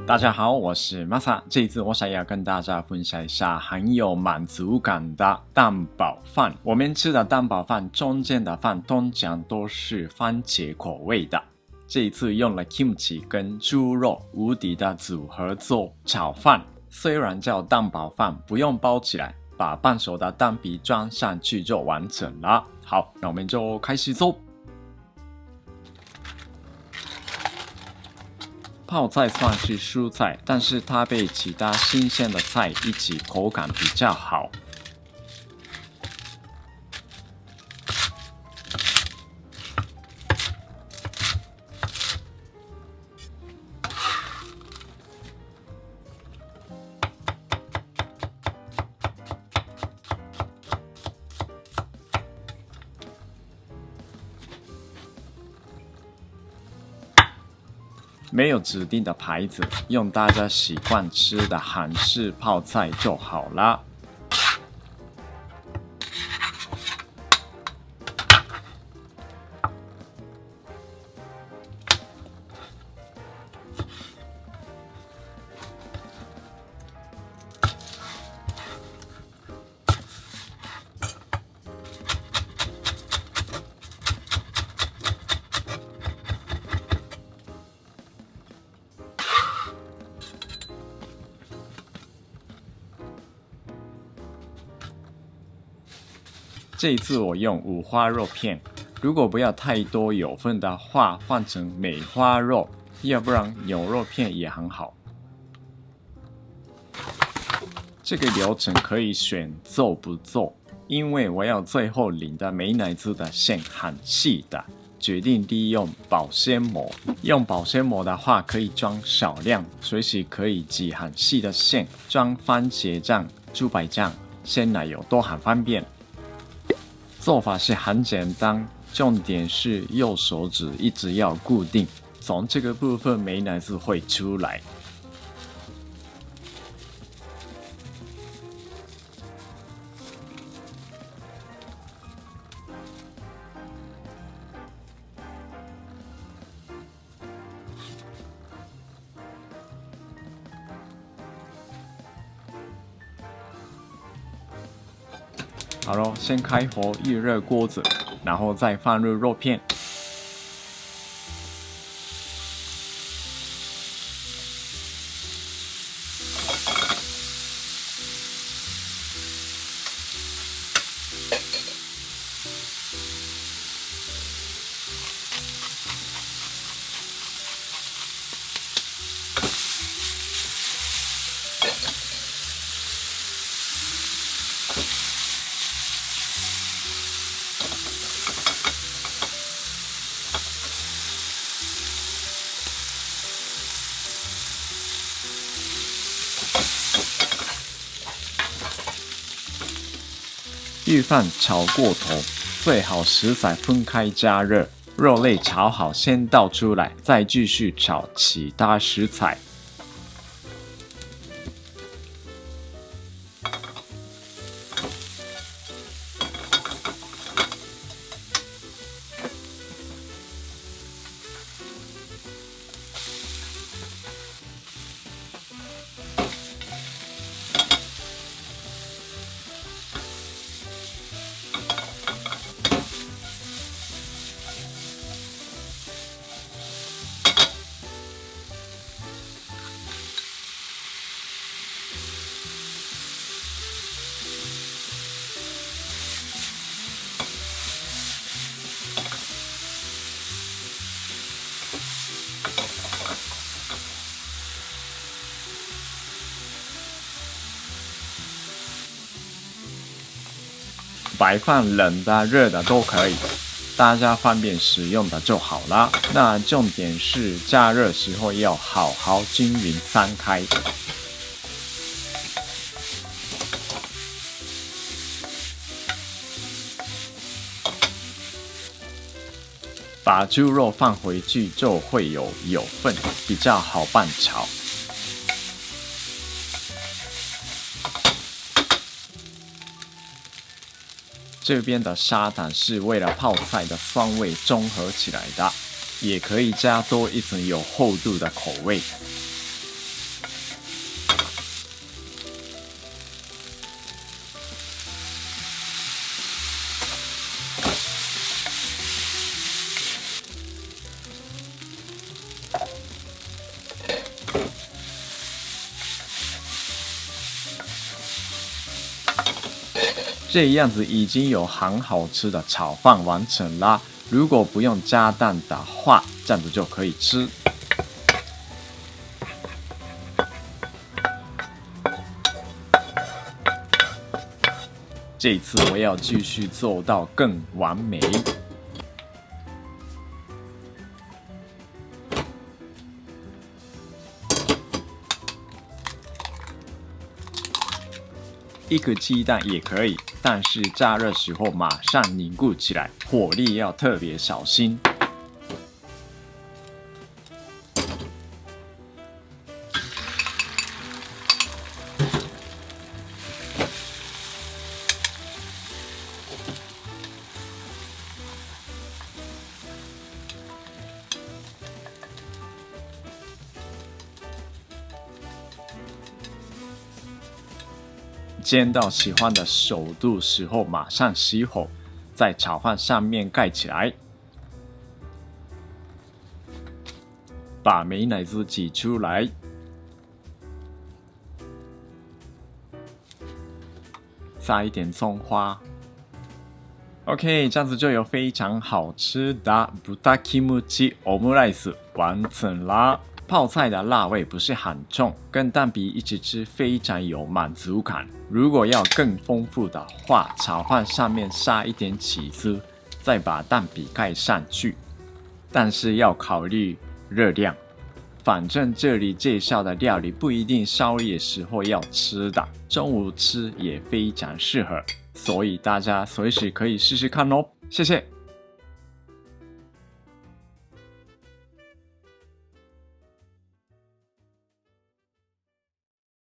大家好，我是 Masa。这一次我想要跟大家分享一下很有满足感的蛋堡饭。我们吃的蛋堡饭中间的饭通常都是番茄口味的。这一次用了 kimchi 跟猪肉无敌的组合做炒饭。虽然叫蛋堡饭，不用包起来，把半熟的蛋皮装上去就完成了。好，那我们就开始做。泡菜算是蔬菜，但是它被其他新鲜的菜一起，口感比较好。没有指定的牌子，用大家习惯吃的韩式泡菜就好了。这一次我用五花肉片，如果不要太多油分的话，换成梅花肉，要不然牛肉片也很好。这个流程可以选做不做，因为我要最后淋的美乃滋的馅很细的，决定利用保鲜膜。用保鲜膜的话，可以装少量，随时可以挤很细的馅，装番茄酱、猪白酱、鲜奶油都很方便。做法是很简单，重点是右手指一直要固定，从这个部分美乃滋会出来。好咯，先开火预热锅子，然后再放入肉片。预饭炒过头，最好食材分开加热，肉类炒好先倒出来，再继续炒其他食材。白饭冷的、热的都可以，大家方便使用的就好了。那重点是加热时候要好好均匀散开。把猪肉放回去就会有油分，比较好拌炒。这边的砂糖是为了泡菜的酸味中和起来的，也可以加多一层有厚度的口味。这样子已经有很好吃的炒饭完成啦。如果不用加蛋的话，这样子就可以吃。这次我要继续做到更完美。一个鸡蛋也可以，但是加热时候马上凝固起来，火力要特别小心。煎到喜欢的熟度时候，马上熄火，在炒饭上面盖起来，把美乃滋挤出来，撒一点葱花。OK， 这样子就有非常好吃的豚キムチオムライス完成啦。泡菜的辣味不是很重，跟蛋饼一起吃非常有满足感。如果要更丰富的话，炒饭上面撒一点起司，再把蛋饼盖上去。但是要考虑热量，反正这里介绍的料理不一定宵夜时候要吃的，中午吃也非常适合，所以大家随时可以试试看哦。谢谢。